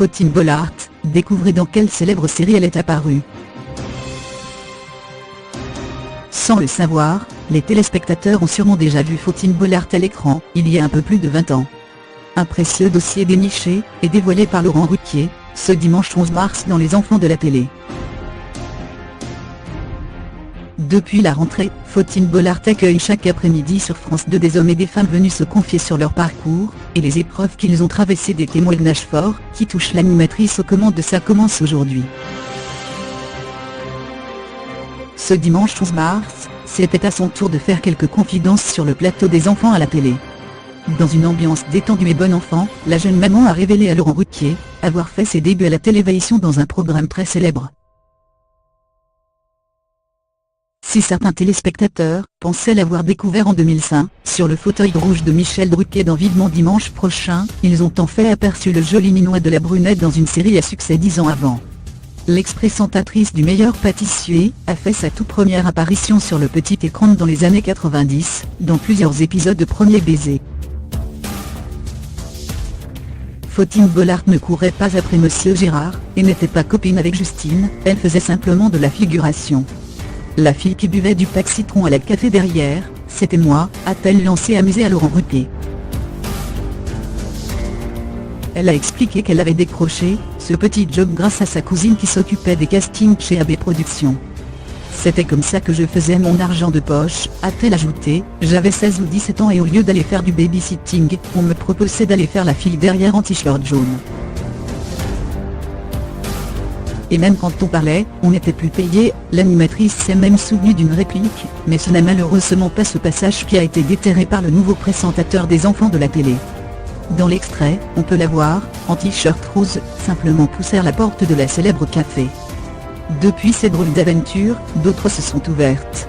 Fautine Bollaert, découvrez dans quelle célèbre série elle est apparue. Sans le savoir, les téléspectateurs ont sûrement déjà vu Fautine Bollaert à l'écran, il y a un peu plus de 20 ans. Un précieux dossier déniché, et dévoilé par Laurent Ruquier, ce dimanche 11 mars dans Les Enfants de la télé. Depuis la rentrée, Fautine Bollaert accueille chaque après-midi sur France 2 des hommes et des femmes venus se confier sur leur parcours, et les épreuves qu'ils ont traversées, des témoignages forts, qui touchent l'animatrice aux commandes de Ça commence aujourd'hui. Ce dimanche 11 mars, c'était à son tour de faire quelques confidences sur le plateau des Enfants à la télé. Dans une ambiance détendue et bon enfant, la jeune maman a révélé à Laurent Ruquier avoir fait ses débuts à la télévision dans un programme très célèbre. Si certains téléspectateurs pensaient l'avoir découvert en 2005, sur le fauteuil rouge de Michel Drucker dans Vivement dimanche prochain, ils ont en fait aperçu le joli minois de la brunette dans une série à succès 10 ans avant. L'ex-présentatrice du Meilleur pâtissier a fait sa toute première apparition sur le petit écran dans les années 90, dans plusieurs épisodes de Premier baiser. Fautine Bollaert ne courait pas après Monsieur Gérard, et n'était pas copine avec Justine, elle faisait simplement de la figuration. La fille qui buvait du pack citron à la café derrière, c'était moi, a-t-elle lancé amusée à Laurent Ruquier. Elle a expliqué qu'elle avait décroché ce petit job grâce à sa cousine qui s'occupait des castings chez AB Productions. C'était comme ça que je faisais mon argent de poche, a-t-elle ajouté. J'avais 16 ou 17 ans et au lieu d'aller faire du babysitting, on me proposait d'aller faire la fille derrière en t-shirt jaune. Et même quand on parlait, on n'était plus payé. L'animatrice s'est même souvenue d'une réplique, mais ce n'est malheureusement pas ce passage qui a été déterré par le nouveau présentateur des Enfants de la télé. Dans l'extrait, on peut la voir, en t-shirt rose, simplement pousser à la porte de la célèbre café. Depuis ces drôles d'aventures, d'autres se sont ouvertes.